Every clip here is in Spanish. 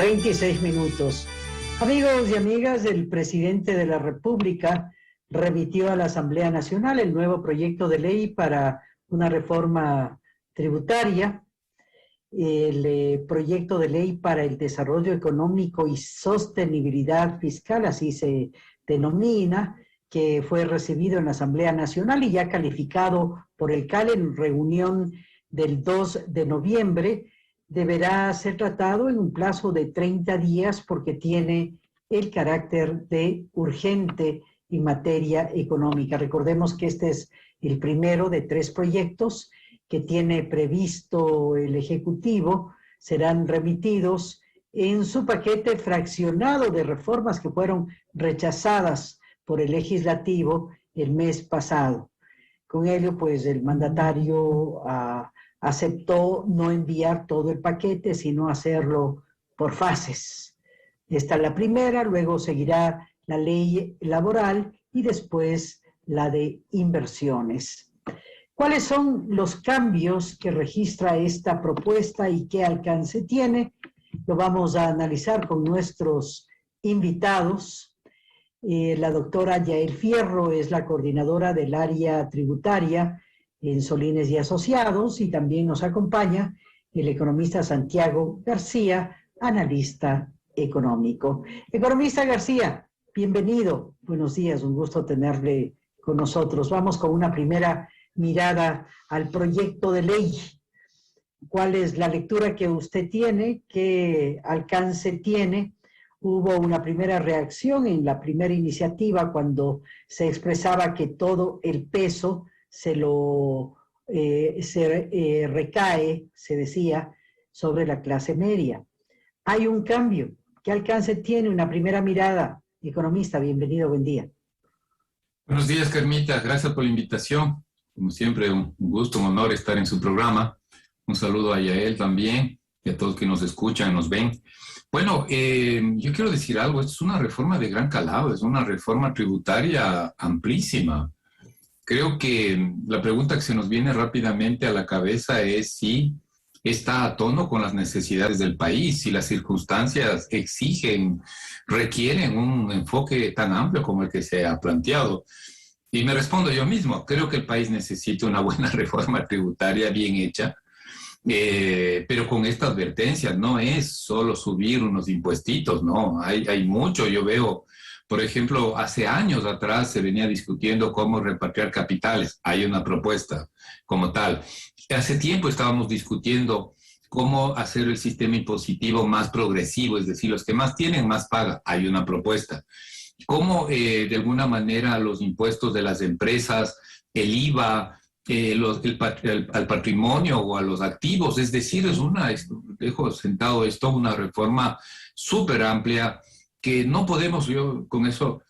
26 minutos. Amigos y amigas, el presidente de la República remitió a la Asamblea Nacional el nuevo proyecto de ley para una reforma tributaria, el proyecto de ley para el desarrollo económico y sostenibilidad fiscal, así se denomina, que fue recibido en la Asamblea Nacional y ya calificado por el CAL en reunión del 2 de noviembre, deberá ser tratado en un plazo de 30 días porque tiene el carácter de urgente en materia económica. Recordemos que este es el primero de 3 proyectos que tiene previsto el Ejecutivo. Serán remitidos en su paquete fraccionado de reformas que fueron rechazadas por el Legislativo el mes pasado. Con ello, pues, el mandatario aceptó no enviar todo el paquete, sino hacerlo por fases. Esta es la primera, luego seguirá la ley laboral y después la de inversiones. ¿Cuáles son los cambios que registra esta propuesta y qué alcance tiene? Lo vamos a analizar con nuestros invitados. La doctora Yael Fierro es la coordinadora del área tributaria en Solines y Asociados, y también nos acompaña el economista Santiago García, analista económico. Economista García, bienvenido. Buenos días, un gusto tenerle con nosotros. Vamos con una primera mirada al proyecto de ley. ¿Cuál es la lectura que usted tiene? ¿Qué alcance tiene? Hubo una primera reacción en la primera iniciativa cuando se expresaba que todo el peso recae, se decía, sobre la clase media. Hay un cambio. ¿Qué alcance tiene una primera mirada? Economista, bienvenido, buen día. Buenos días, Carmita. Gracias por la invitación. Como siempre, un gusto, un honor estar en su programa. Un saludo a Yael también y a todos que nos escuchan, nos ven. Bueno, yo quiero decir algo. Esto es una reforma de gran calado, es una reforma tributaria amplísima. Creo que la pregunta que se nos viene rápidamente a la cabeza es si está a tono con las necesidades del país, si las circunstancias requieren un enfoque tan amplio como el que se ha planteado. Y me respondo yo mismo, creo que el país necesita una buena reforma tributaria bien hecha, pero con esta advertencia, no es solo subir unos impuestitos, no, hay mucho. Yo veo, por ejemplo, hace años atrás se venía discutiendo cómo repatriar capitales, hay una propuesta como tal. Hace tiempo estábamos discutiendo cómo hacer el sistema impositivo más progresivo, es decir, los que más tienen más pagan, hay una propuesta. Cómo de alguna manera los impuestos de las empresas, el IVA, al patrimonio o a los activos, es decir, dejo sentado esto, una reforma súper amplia que no podemos, yo con eso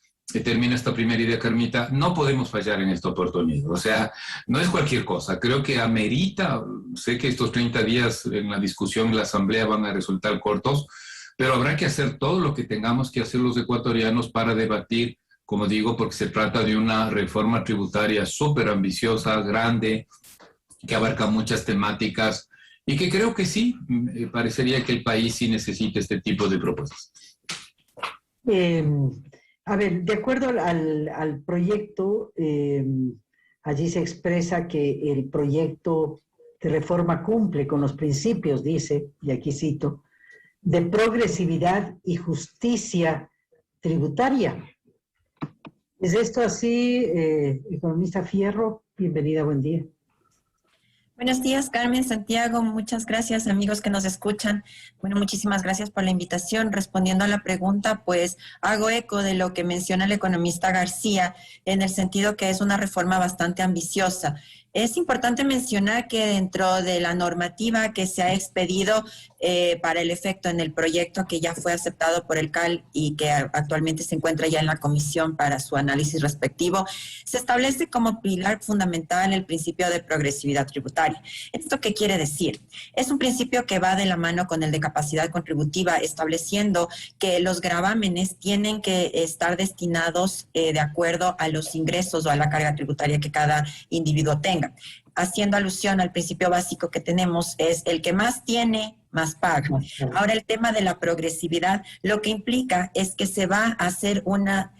termino esta primera idea, Carmita, no podemos fallar en esta oportunidad. O sea, no es cualquier cosa. Creo que amerita, sé que estos 30 días en la discusión en la Asamblea van a resultar cortos, pero habrá que hacer todo lo que tengamos que hacer los ecuatorianos para debatir, como digo, porque se trata de una reforma tributaria súper ambiciosa, grande, que abarca muchas temáticas y que creo que sí, parecería que el país sí necesita este tipo de propuestas. A ver, de acuerdo al proyecto, allí se expresa que el proyecto de reforma cumple con los principios, dice, y aquí cito, de progresividad y justicia tributaria. ¿Es esto así, economista Fierro? Bienvenida, buen día. Buenos días, Carmen, Santiago. Muchas gracias, amigos que nos escuchan. Bueno, muchísimas gracias por la invitación. Respondiendo a la pregunta, pues hago eco de lo que menciona el economista García, en el sentido que es una reforma bastante ambiciosa. Es importante mencionar que dentro de la normativa que se ha expedido para el efecto en el proyecto que ya fue aceptado por el CAL y que actualmente se encuentra ya en la comisión para su análisis respectivo, se establece como pilar fundamental el principio de progresividad tributaria. ¿Esto qué quiere decir? Es un principio que va de la mano con el de capacidad contributiva, estableciendo que los gravámenes tienen que estar destinados de acuerdo a los ingresos o a la carga tributaria que cada individuo tenga. haciendo alusión al principio básico que tenemos, es el que más tiene, más paga. Ahora, el tema de la progresividad, lo que implica es que se va a hacer una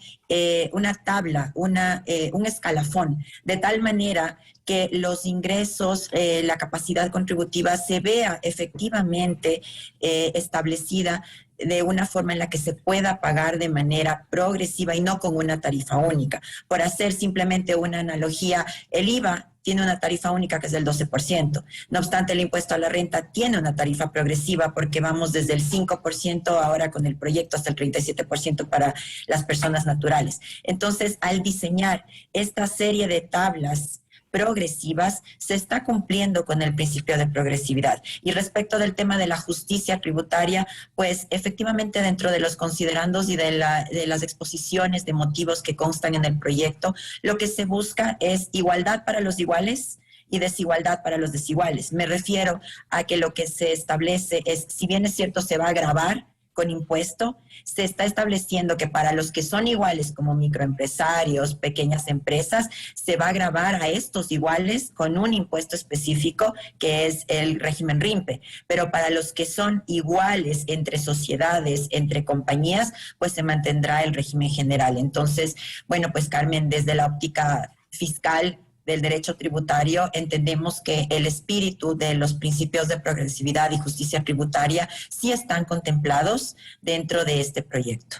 tabla, un escalafón, de tal manera que los ingresos, la capacidad contributiva se vea efectivamente establecida de una forma en la que se pueda pagar de manera progresiva y no con una tarifa única. Por hacer simplemente una analogía, el IVA tiene una tarifa única que es del 12%. No obstante, el impuesto a la renta tiene una tarifa progresiva porque vamos desde el 5% ahora con el proyecto hasta el 37% para las personas naturales. Entonces, al diseñar esta serie de tablas progresivas, se está cumpliendo con el principio de progresividad. Y respecto del tema de la justicia tributaria, pues efectivamente dentro de los considerandos y de las exposiciones de motivos que constan en el proyecto, lo que se busca es igualdad para los iguales y desigualdad para los desiguales. Me refiero a que lo que se establece es, si bien es cierto, se va a gravar con impuesto, se está estableciendo que para los que son iguales como microempresarios, pequeñas empresas, se va a gravar a estos iguales con un impuesto específico que es el régimen RIMPE. Pero para los que son iguales entre sociedades, entre compañías, pues se mantendrá el régimen general. Entonces, bueno, pues Carmen, desde la óptica fiscal del derecho tributario, entendemos que el espíritu de los principios de progresividad y justicia tributaria sí están contemplados dentro de este proyecto.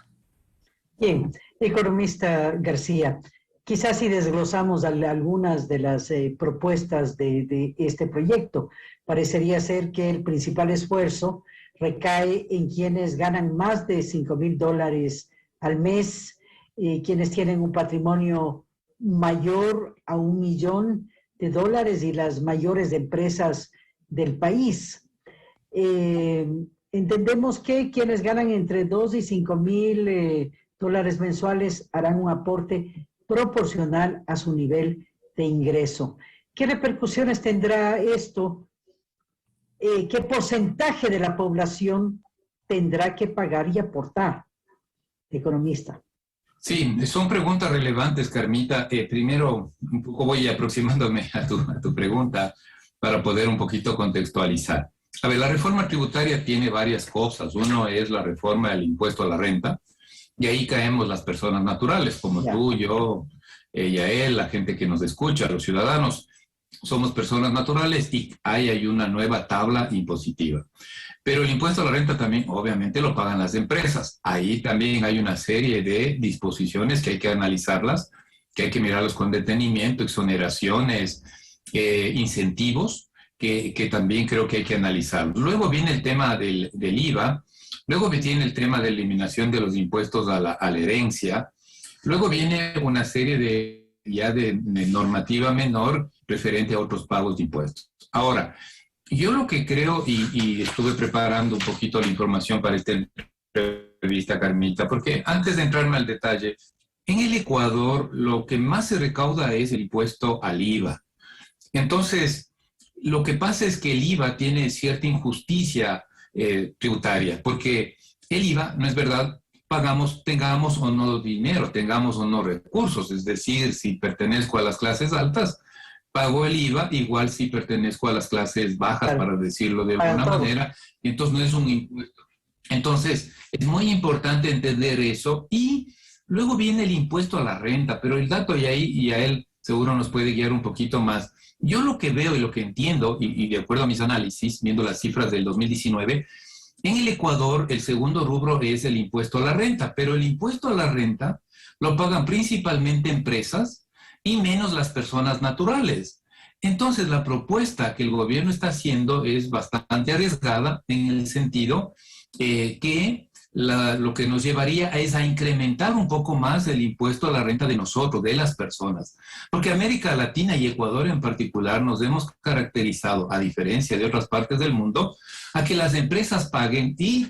Bien, economista García, quizás si desglosamos algunas de las propuestas de este proyecto, parecería ser que el principal esfuerzo recae en quienes ganan más de $5,000 al mes, quienes tienen un patrimonio mayor a $1 millón y las mayores empresas del país. Entendemos que quienes ganan entre 2 y 5 mil dólares mensuales harán un aporte proporcional a su nivel de ingreso. ¿Qué repercusiones tendrá esto? ¿Qué porcentaje de la población tendrá que pagar y aportar? Economista. Sí, son preguntas relevantes, Carmita. Primero, un poco voy aproximándome a tu pregunta para poder un poquito contextualizar. A ver, la reforma tributaria tiene varias cosas. Uno es la reforma del impuesto a la renta, y ahí caemos las personas naturales, como tú, yo, ella, él, la gente que nos escucha, los ciudadanos. Somos personas naturales y hay una nueva tabla impositiva. Pero el impuesto a la renta también, obviamente, lo pagan las empresas. Ahí también hay una serie de disposiciones que hay que analizarlas, que hay que mirarlos con detenimiento, exoneraciones, incentivos, que también creo que hay que analizar. Luego viene el tema del IVA, luego viene el tema de eliminación de los impuestos a la herencia, luego viene una serie de normativa menor referente a otros pagos de impuestos. Ahora, yo lo que creo, y estuve preparando un poquito la información para esta entrevista, Carmita, porque antes de entrarme al detalle, en el Ecuador lo que más se recauda es el impuesto al IVA. Entonces, lo que pasa es que el IVA tiene cierta injusticia tributaria, porque el IVA, no es verdad, pagamos, tengamos o no dinero, tengamos o no recursos, es decir, si pertenezco a las clases altas, pago el IVA, igual si pertenezco a las clases bajas, para decirlo de alguna manera, entonces no es un impuesto. Entonces, es muy importante entender eso, y luego viene el impuesto a la renta, pero el dato y a él seguro nos puede guiar un poquito más. Yo lo que veo y lo que entiendo, y de acuerdo a mis análisis, viendo las cifras del 2019, en el Ecuador el segundo rubro es el impuesto a la renta, pero el impuesto a la renta lo pagan principalmente empresas, y menos las personas naturales. Entonces, la propuesta que el gobierno está haciendo es bastante arriesgada en el sentido que lo que nos llevaría es a incrementar un poco más el impuesto a la renta de nosotros, de las personas. Porque América Latina y Ecuador en particular nos hemos caracterizado, a diferencia de otras partes del mundo, a que las empresas paguen y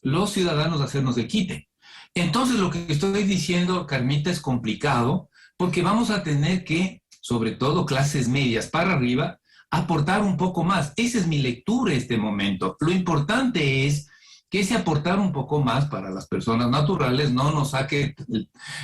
los ciudadanos hacernos el quite. Entonces, lo que estoy diciendo, Carmita, es complicado, porque vamos a tener que, sobre todo clases medias para arriba, aportar un poco más. Esa es mi lectura en este momento. Lo importante es que ese aportar un poco más para las personas naturales no nos saque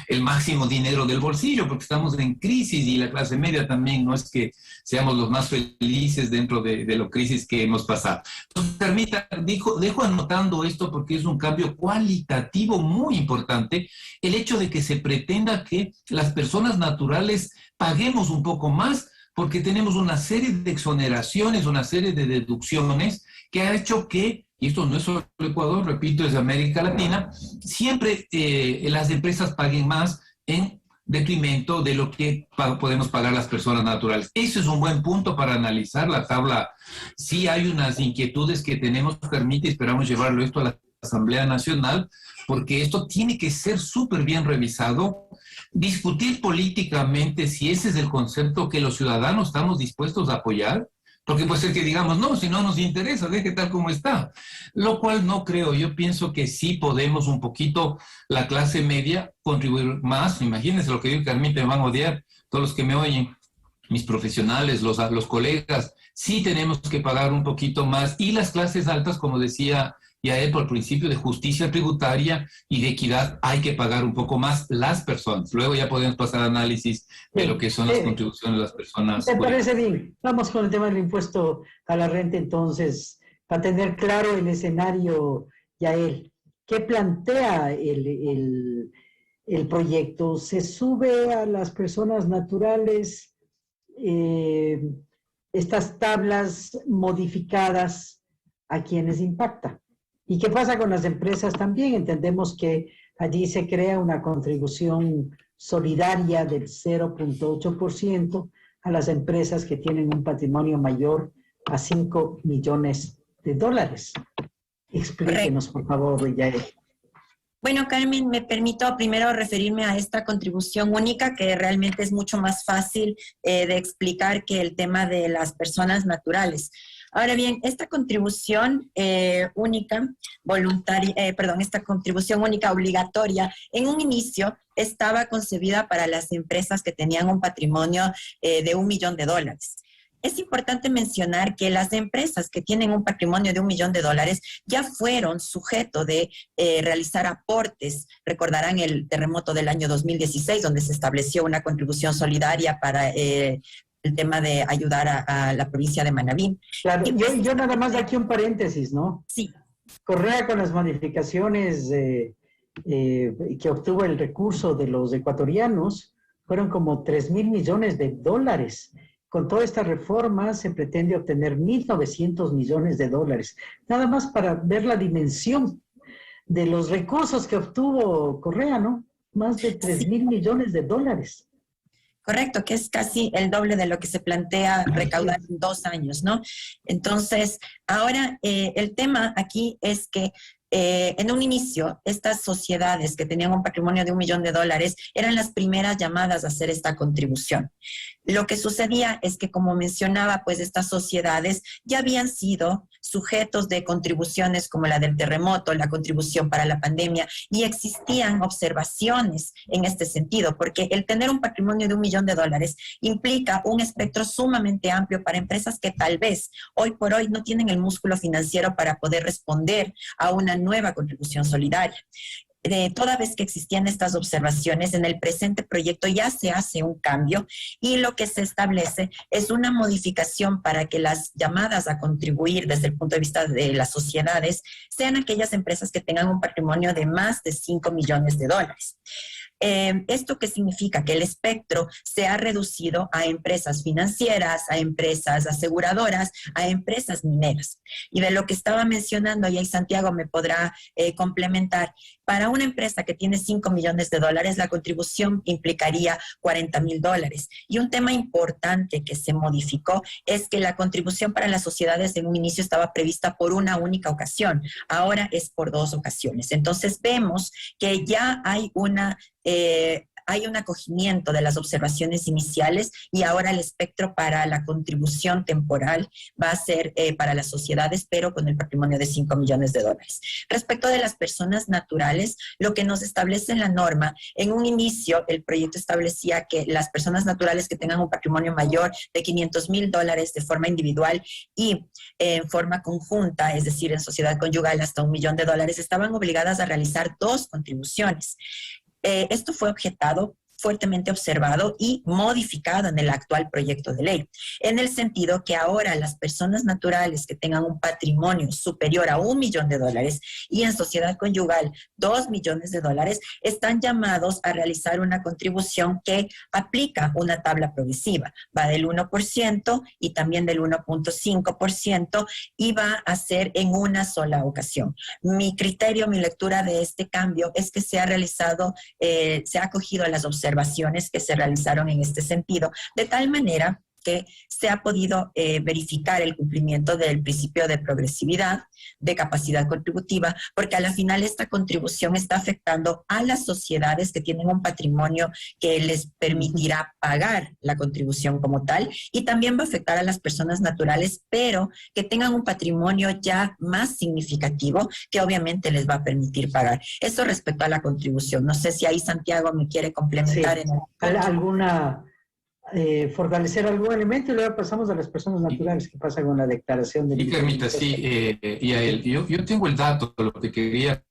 el máximo dinero del bolsillo, porque estamos en crisis y la clase media también no es que seamos los más felices dentro de la crisis que hemos pasado. Entonces, dejo anotando esto porque es un cambio cualitativo muy importante, el hecho de que se pretenda que las personas naturales paguemos un poco más porque tenemos una serie de exoneraciones, una serie de deducciones que ha hecho que, y esto no es solo Ecuador, repito, es América Latina, siempre las empresas paguen más en detrimento de lo que podemos pagar las personas naturales. Eso es un buen punto para analizar la tabla. Sí hay unas inquietudes que tenemos, permite, esperamos llevarlo esto a la Asamblea Nacional, porque esto tiene que ser súper bien revisado, discutir políticamente si ese es el concepto que los ciudadanos estamos dispuestos a apoyar, porque puede ser que digamos, no, si no nos interesa, deje tal como está, lo cual no creo. Yo pienso que sí podemos un poquito, la clase media, contribuir más. Imagínense lo que digo, Carmen, me van a odiar todos los que me oyen, mis profesionales, los colegas, sí tenemos que pagar un poquito más, y las clases altas, como decía Yael, por el principio de justicia tributaria y de equidad, hay que pagar un poco más las personas. Luego ya podemos pasar a análisis de lo que son las contribuciones de las personas. Me parece bien. Vamos con el tema del impuesto a la renta, entonces, para tener claro el escenario, Yael. ¿Qué plantea el proyecto? ¿Se sube a las personas naturales estas tablas modificadas a quienes impacta? ¿Y qué pasa con las empresas también? Entendemos que allí se crea una contribución solidaria del 0.8% a las empresas que tienen un patrimonio mayor a $5 millones. Explíquenos, por favor, Yael. Bueno, Carmen, me permito primero referirme a esta contribución única, que realmente es mucho más fácil de explicar que el tema de las personas naturales. Ahora bien, esta contribución única, esta contribución única obligatoria, en un inicio estaba concebida para las empresas que tenían un patrimonio de $1 millón. Es importante mencionar que las empresas que tienen un patrimonio de $1 millón ya fueron sujeto de realizar aportes. Recordarán el terremoto del año 2016, donde se estableció una contribución solidaria para el tema de ayudar a la provincia de Manabí. Claro, yo nada más aquí un paréntesis, ¿no? Sí. Correa, con las modificaciones que obtuvo el recurso de los ecuatorianos, fueron como $3.000 millones. Con toda esta reforma se pretende obtener $1.900 millones. Nada más para ver la dimensión de los recursos que obtuvo Correa, ¿no? Más de $3.000 millones. Correcto, que es casi el doble de lo que se plantea recaudar en 2 años, ¿no? Entonces, ahora el tema aquí es que en un inicio, estas sociedades que tenían un patrimonio de $1 millón eran las primeras llamadas a hacer esta contribución. Lo que sucedía es que, como mencionaba, pues estas sociedades ya habían sido sujetos de contribuciones como la del terremoto, la contribución para la pandemia, y existían observaciones en este sentido, porque el tener un patrimonio de $1 millón implica un espectro sumamente amplio para empresas que tal vez hoy por hoy no tienen el músculo financiero para poder responder a una nueva contribución solidaria. Toda vez que existían estas observaciones, en el presente proyecto ya se hace un cambio y lo que se establece es una modificación para que las llamadas a contribuir desde el punto de vista de las sociedades sean aquellas empresas que tengan un patrimonio de más de $5 millones. ¿Esto qué significa? Que el espectro se ha reducido a empresas financieras, a empresas aseguradoras, a empresas mineras. Y de lo que estaba mencionando, y ahí Santiago me podrá complementar, para una empresa que tiene $5 millones, la contribución implicaría $40.000. Y un tema importante que se modificó es que la contribución para las sociedades en un inicio estaba prevista por una única ocasión, ahora es por 2 ocasiones. Entonces vemos que ya hay una hay un acogimiento de las observaciones iniciales y ahora el espectro para la contribución temporal va a ser para las sociedades, pero con el patrimonio de 5 millones de dólares. Respecto de las personas naturales, lo que nos establece en la norma, en un inicio el proyecto establecía que las personas naturales que tengan un patrimonio mayor de $500,000 de forma individual y en forma conjunta, es decir, en sociedad conyugal hasta $1 millón, estaban obligadas a realizar 2 contribuciones. Esto fue objetado, fuertemente observado y modificado en el actual proyecto de ley, en el sentido que ahora las personas naturales que tengan un patrimonio superior a $1 millón y en sociedad conyugal $2 millones están llamados a realizar una contribución que aplica una tabla progresiva, va del 1% y también del 1.5% y va a ser en una sola ocasión. Mi criterio, mi lectura de este cambio es que se ha realizado, se ha acogido a las observaciones que se realizaron en este sentido, de tal manera que se ha podido verificar el cumplimiento del principio de progresividad, de capacidad contributiva, porque a la final esta contribución está afectando a las sociedades que tienen un patrimonio que les permitirá pagar la contribución como tal, y también va a afectar a las personas naturales, pero que tengan un patrimonio ya más significativo, que obviamente les va a permitir pagar. Eso respecto a la contribución. No sé si ahí Santiago me quiere complementar. Sí. Fortalecer algún elemento y luego pasamos a las personas naturales. ¿Qué pasa con la declaración de... Y permita, sí, y a él. Yo tengo el dato, lo que quería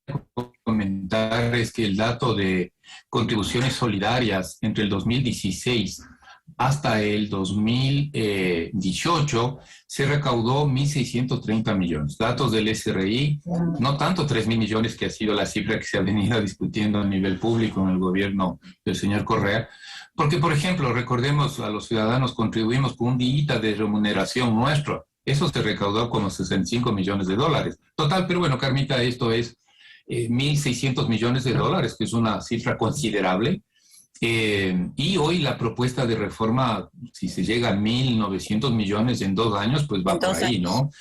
comentar es que el dato de contribuciones solidarias entre el 2016 hasta el 2018 se recaudó 1.630 millones. Datos del SRI, no tanto 3.000 millones, que ha sido la cifra que se ha venido discutiendo a nivel público en el gobierno del señor Correa. Porque, por ejemplo, recordemos, a los ciudadanos contribuimos con un día de remuneración nuestro. Eso se recaudó como 65 millones de dólares. Total, pero bueno, Carmita, esto es 1.600 millones de dólares, que es una cifra considerable. Y hoy la propuesta de reforma, si se llega a 1.900 millones en 2 años, pues va por ahí, ¿no?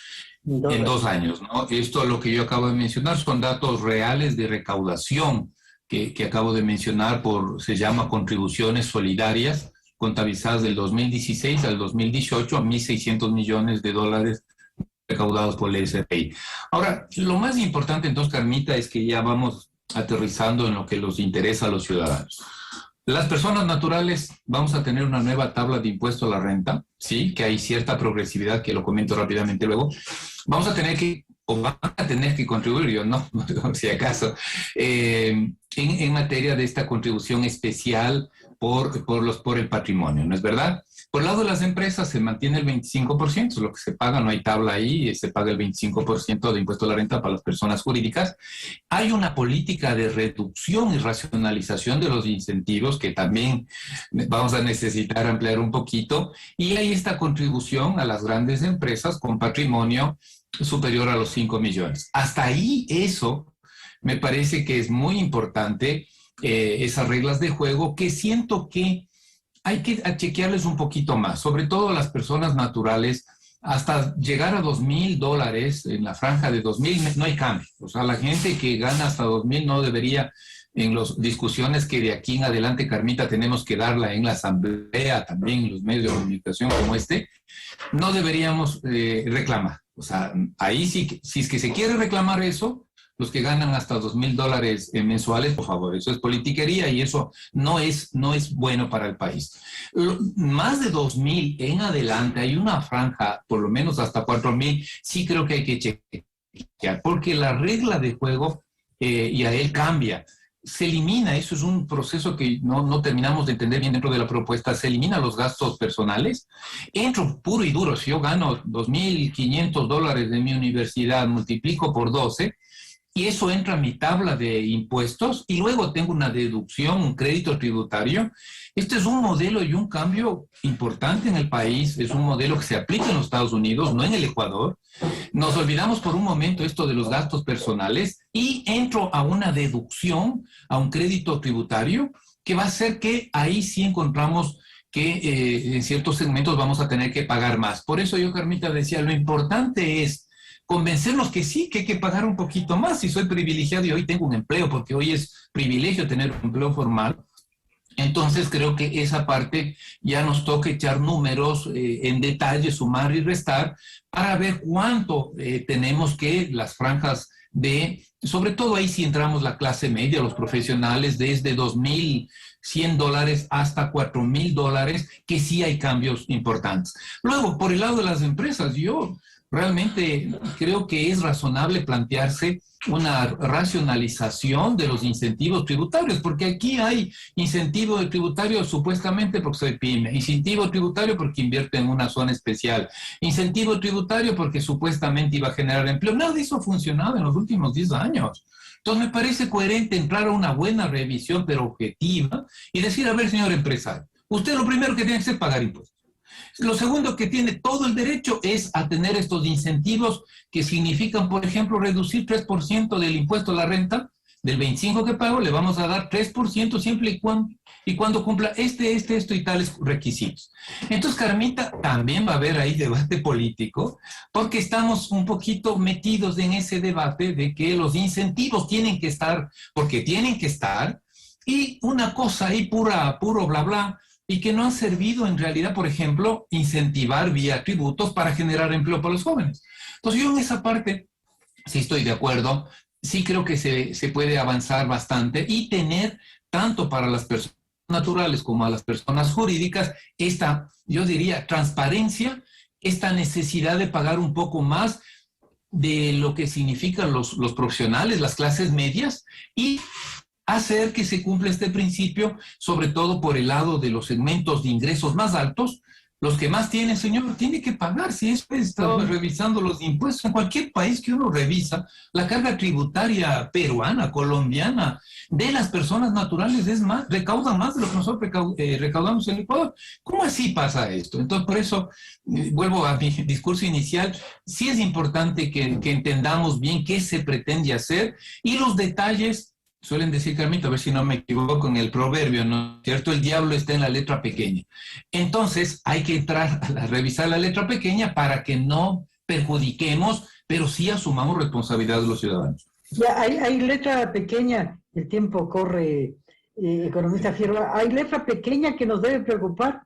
En 2 años, ¿no? Esto, lo que yo acabo de mencionar, son datos reales de recaudación que acabo de mencionar, se llama contribuciones solidarias, contabilizadas del 2016 al 2018 a 1.600 millones de dólares recaudados por el SRI. Ahora, lo más importante entonces, Carmita, es que ya vamos aterrizando en lo que nos interesa a los ciudadanos. Las personas naturales, vamos a tener una nueva tabla de impuesto a la renta, sí, que hay cierta progresividad, que lo comento rápidamente luego. Vamos a tener que, o van a tener que contribuir, yo no, si acaso, en materia de esta contribución especial por el patrimonio, ¿no es verdad? Por el lado de las empresas se mantiene el 25%, lo que se paga, no hay tabla ahí, se paga el 25% de impuesto a la renta para las personas jurídicas. Hay una política de reducción y racionalización de los incentivos que también vamos a necesitar ampliar un poquito, y hay esta contribución a las grandes empresas con patrimonio superior a los 5 millones. Hasta ahí eso me parece que es muy importante, esas reglas de juego, que siento que hay que chequearles un poquito más, sobre todo a las personas naturales, hasta llegar a $2,000, en la franja de 2,000 no hay cambio. O sea, la gente que gana hasta 2,000 no debería, en las discusiones que de aquí en adelante, Carmita, tenemos que darla en la asamblea, también en los medios de comunicación como este, no deberíamos reclamar. O sea, ahí sí, si es que se quiere reclamar eso, los que ganan hasta $2,000 mensuales, por favor, eso es politiquería y eso no es bueno para el país. Más de 2,000 en adelante, hay una franja, por lo menos hasta 4,000, sí creo que hay que chequear, porque la regla de juego, y a él cambia, se elimina, eso es un proceso que no terminamos de entender bien dentro de la propuesta, se eliminan los gastos personales, entro puro y duro, si yo gano $2,500 de mi universidad, multiplico por 12, y eso entra a mi tabla de impuestos y luego tengo una deducción, un crédito tributario. Este es un modelo y un cambio importante en el país, es un modelo que se aplica en los Estados Unidos, no en el Ecuador. Nos olvidamos por un momento esto de los gastos personales y entro a una deducción, a un crédito tributario, que va a hacer que ahí sí encontramos que en ciertos segmentos vamos a tener que pagar más. Por eso yo, Carmita, decía, lo importante es convencernos que sí, que hay que pagar un poquito más. Si soy privilegiado y hoy tengo un empleo, porque hoy es privilegio tener un empleo formal, Entonces creo que esa parte ya nos toca echar números en detalle, sumar y restar, para ver cuánto tenemos que las franjas de, sobre todo ahí si entramos la clase media, los profesionales, desde $2,100 hasta $4,000, que sí hay cambios importantes. Luego, por el lado de las empresas, yo realmente creo que es razonable plantearse una racionalización de los incentivos tributarios, porque aquí hay incentivo tributario supuestamente porque soy pyme, incentivo tributario porque invierto en una zona especial, incentivo tributario porque supuestamente iba a generar empleo. Nada de eso ha funcionado en los últimos 10 años. Entonces me parece coherente entrar a una buena revisión, pero objetiva, y decir, a ver, señor empresario, usted lo primero que tiene que hacer es pagar impuestos. Lo segundo que tiene todo el derecho es a tener estos incentivos que significan, por ejemplo, reducir 3% del impuesto a la renta, del 25% que pago, le vamos a dar 3% siempre y cuando cumpla esto y tales requisitos. Entonces, Carmita, también va a haber ahí debate político, porque estamos un poquito metidos en ese debate de que los incentivos tienen que estar, porque tienen que estar, y una cosa ahí puro bla bla, y que no han servido en realidad, por ejemplo, incentivar vía tributos para generar empleo para los jóvenes. Entonces yo en esa parte sí estoy de acuerdo, sí creo que se puede avanzar bastante y tener tanto para las personas naturales como a las personas jurídicas esta, yo diría, transparencia, esta necesidad de pagar un poco más de lo que significan los profesionales, las clases medias, y hacer que se cumpla este principio, sobre todo por el lado de los segmentos de ingresos más altos. Los que más tienen, señor, tiene que pagar. Si eso está revisando los impuestos en cualquier país que uno revisa, la carga tributaria peruana, colombiana, de las personas naturales es más, recaudan más de lo que nosotros recaudamos en Ecuador. ¿Cómo así pasa esto? Entonces, por eso, vuelvo a mi discurso inicial, sí es importante que entendamos bien qué se pretende hacer y los detalles. Suelen decir, Carmito, a ver si no me equivoco en el proverbio, ¿no es cierto? El diablo está en la letra pequeña. Entonces, hay que entrar a revisar la letra pequeña para que no perjudiquemos, pero sí asumamos responsabilidad de los ciudadanos. Ya, hay letra pequeña, el tiempo corre, economista Fierro, ¿hay letra pequeña que nos debe preocupar?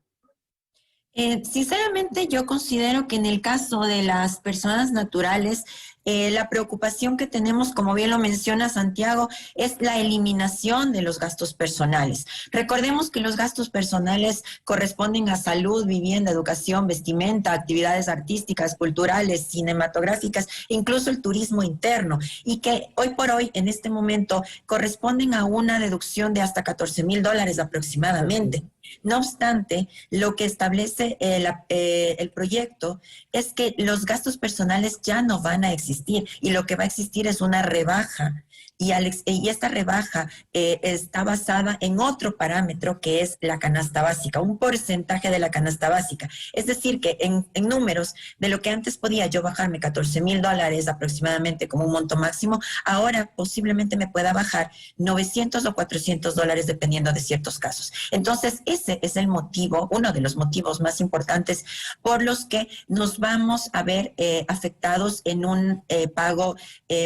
Sinceramente, yo considero que en el caso de las personas naturales, la preocupación que tenemos, como bien lo menciona Santiago, es la eliminación de los gastos personales. Recordemos que los gastos personales corresponden a salud, vivienda, educación, vestimenta, actividades artísticas, culturales, cinematográficas, incluso el turismo interno, y que hoy por hoy, en este momento, corresponden a una deducción de hasta $14,000 aproximadamente. No obstante, lo que establece el proyecto es que los gastos personales ya no van a existir y lo que va a existir es una rebaja. Y esta rebaja está basada en otro parámetro que es la canasta básica, un porcentaje de la canasta básica. Es decir, que en números de lo que antes podía yo bajarme $14,000 aproximadamente como un monto máximo, ahora posiblemente me pueda bajar $900 o $400 dependiendo de ciertos casos. Entonces, ese es el motivo, uno de los motivos más importantes por los que nos vamos a ver afectados en un pago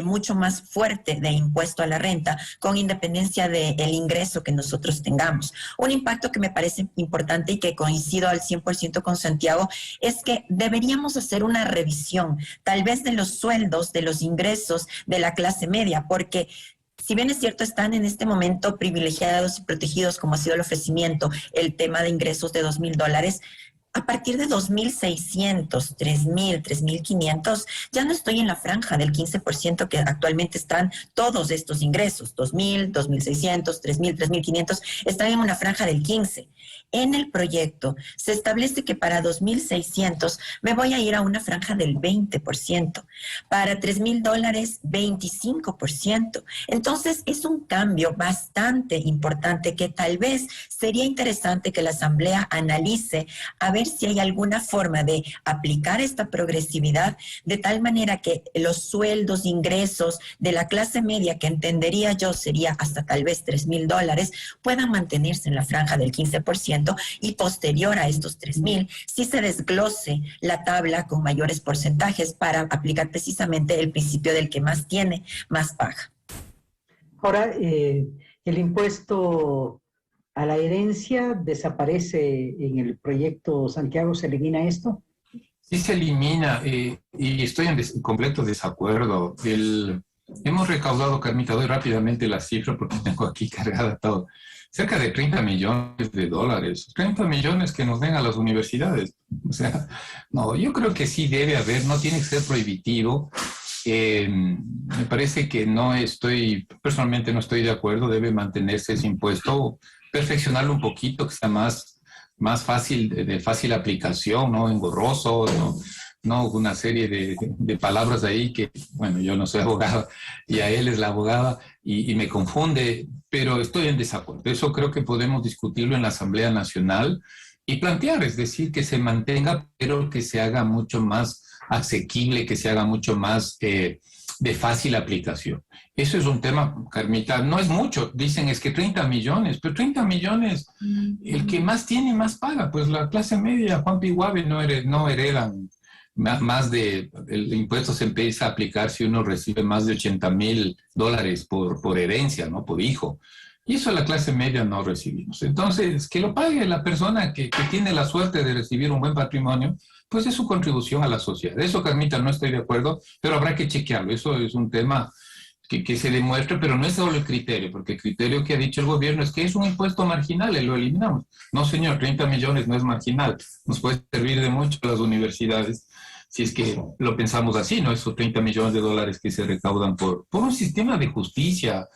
mucho más fuerte de impuestos a la renta, con independencia del ingreso que nosotros tengamos. Un impacto que me parece importante y que coincido al 100% con Santiago es que deberíamos hacer una revisión, tal vez de los sueldos, de los ingresos de la clase media, porque si bien es cierto, están en este momento privilegiados y protegidos, como ha sido el ofrecimiento, el tema de ingresos de $2,000, a partir de 2,600, 3,000, 3,500, ya no estoy en la franja del 15% que actualmente están todos estos ingresos. 2,000, 2,600, 3,000, 3,500, están en una franja del 15%. En el proyecto se establece que para 2,600 me voy a ir a una franja del 20%. Para $3,000, 25%. Entonces, es un cambio bastante importante que tal vez sería interesante que la Asamblea analice a ver si hay alguna forma de aplicar esta progresividad de tal manera que los sueldos, ingresos de la clase media, que entendería yo sería hasta tal vez $3,000, puedan mantenerse en la franja del 15% y posterior a estos 3,000, si se desglose la tabla con mayores porcentajes para aplicar precisamente el principio del que más tiene, más paga. Ahora, el impuesto a la herencia desaparece en el proyecto Santiago, ¿se elimina esto? Sí se elimina y estoy en completo desacuerdo. Hemos recaudado, Carmita, doy rápidamente la cifra porque tengo aquí cargada todo. Cerca de 30 millones de dólares, 30 millones que nos den a las universidades. O sea, no, yo creo que sí debe haber, no tiene que ser prohibitivo. Me parece que personalmente no estoy de acuerdo, debe mantenerse ese impuesto, perfeccionarlo un poquito, que sea más fácil, de fácil aplicación, no engorroso, no una serie de palabras ahí que, bueno, yo no soy abogado y a él es la abogada y me confunde, pero estoy en desacuerdo. Eso creo que podemos discutirlo en la Asamblea Nacional y plantear, es decir, que se mantenga, pero que se haga mucho más asequible, que se haga mucho más de fácil aplicación. Eso es un tema, Carmita, no es mucho. Dicen es que 30 millones, pero 30 millones, el que más tiene, más paga. Pues la clase media, Juan Piguave, no heredan más el impuesto se empieza a aplicar si uno recibe más de $80,000 por herencia, ¿no? Por hijo. Y eso la clase media no recibimos. Entonces, que lo pague la persona que tiene la suerte de recibir un buen patrimonio, pues es su contribución a la sociedad. Eso, Carmita, no estoy de acuerdo, pero habrá que chequearlo. Eso es un tema que se demuestre, pero no es solo el criterio, porque el criterio que ha dicho el gobierno es que es un impuesto marginal y lo eliminamos. No, señor, 30 millones no es marginal. Nos puede servir de mucho a las universidades si es que lo pensamos así, ¿no? Esos 30 millones de dólares que se recaudan por un sistema de justicia.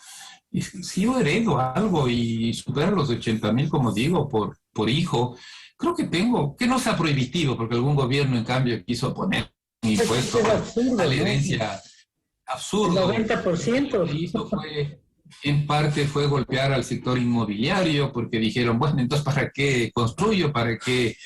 Y si yo heredo algo y supera los 80,000, como digo, por hijo, creo que no sea prohibitivo, porque algún gobierno, en cambio, quiso poner un impuesto a la herencia absurdo. El 90%. Lo que hizo en parte fue golpear al sector inmobiliario, porque dijeron, bueno, entonces, ¿para qué construyo? ¿Para qué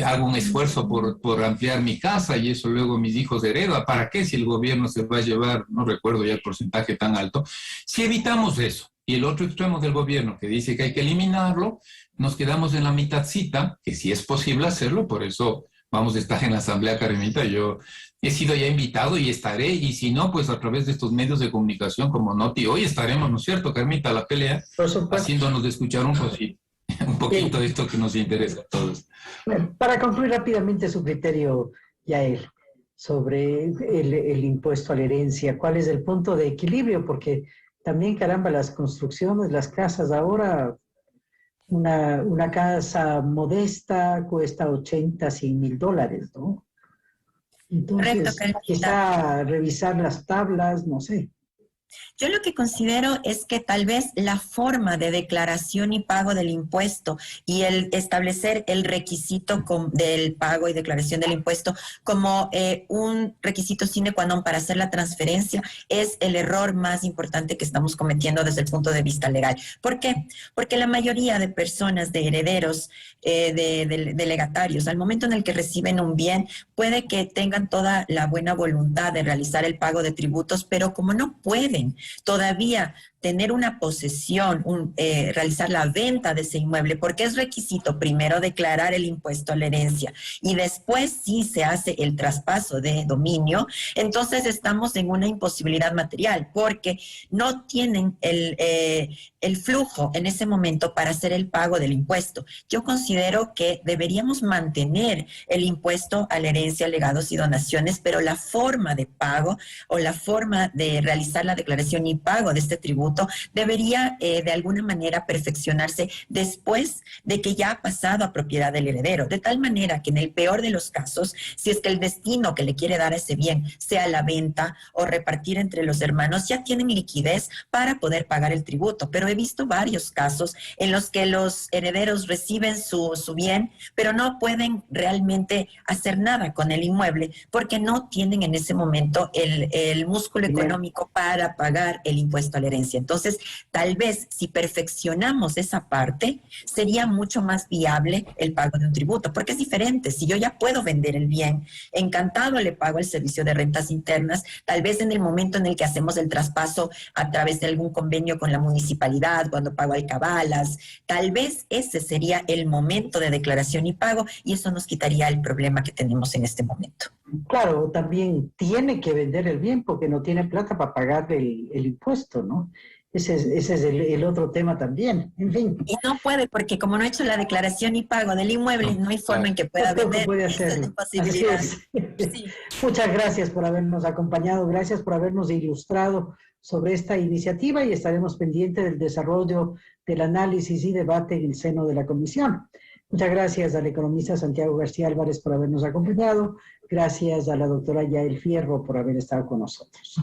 hago un esfuerzo por ampliar mi casa? Y eso luego mis hijos heredan. ¿Para qué si el gobierno se va a llevar, no recuerdo ya el porcentaje tan alto? Si evitamos eso, y el otro extremo del gobierno que dice que hay que eliminarlo, nos quedamos en la mitadcita, que sí es posible hacerlo, por eso vamos a estar en la Asamblea, Carmita. Yo he sido ya invitado y estaré, y si no, pues a través de estos medios de comunicación como Noti, hoy estaremos, ¿no es cierto, Carmita, a la pelea, haciéndonos de escuchar un poquito de esto que nos interesa a todos. Bueno, para concluir rápidamente su criterio, Yael, sobre el impuesto a la herencia, ¿cuál es el punto de equilibrio? Porque también, caramba, las construcciones, las casas ahora, una casa modesta cuesta 80, 100 mil dólares, ¿no? Entonces, quizá revisar las tablas, no sé. Yo lo que considero es que tal vez la forma de declaración y pago del impuesto y el establecer el requisito del pago y declaración del impuesto como un requisito sine qua non para hacer la transferencia es el error más importante que estamos cometiendo desde el punto de vista legal. ¿Por qué? Porque la mayoría de personas, de herederos, de legatarios, al momento en el que reciben un bien, puede que tengan toda la buena voluntad de realizar el pago de tributos, pero como no pueden todavía tener una posesión, realizar la venta de ese inmueble, porque es requisito primero declarar el impuesto a la herencia y después sí se hace el traspaso de dominio, entonces estamos en una imposibilidad material porque no tienen el flujo en ese momento para hacer el pago del impuesto. Yo considero que deberíamos mantener el impuesto a la herencia, legados y donaciones, pero la forma de pago o la forma de realizar la declaración y pago de este tributo debería de alguna manera perfeccionarse después de que ya ha pasado a propiedad del heredero, de tal manera que en el peor de los casos, si es que el destino que le quiere dar a ese bien sea la venta o repartir entre los hermanos, ya tienen liquidez para poder pagar el tributo. Pero he visto varios casos en los que los herederos reciben su bien, pero no pueden realmente hacer nada con el inmueble porque no tienen en ese momento el músculo económico para pagar el impuesto a la herencia. Entonces, tal vez si perfeccionamos esa parte, sería mucho más viable el pago de un tributo, porque es diferente. Si yo ya puedo vender el bien, encantado le pago el servicio de rentas internas, tal vez en el momento en el que hacemos el traspaso a través de algún convenio con la municipalidad, cuando pago alcabalas, tal vez ese sería el momento de declaración y pago y eso nos quitaría el problema que tenemos en este momento. Claro, también tiene que vender el bien porque no tiene plata para pagar el impuesto, ¿no? ese es el otro tema también. En fin. Y no puede, porque como no ha hecho la declaración y pago del inmueble, no hay forma en que pueda vender. Puede hacerlo. Así es. Sí. Muchas gracias por habernos acompañado, gracias por habernos ilustrado sobre esta iniciativa y estaremos pendientes del desarrollo del análisis y debate en el seno de la comisión. Muchas gracias al economista Santiago García Álvarez por habernos acompañado. Gracias a la doctora Yael Fierro por haber estado con nosotros.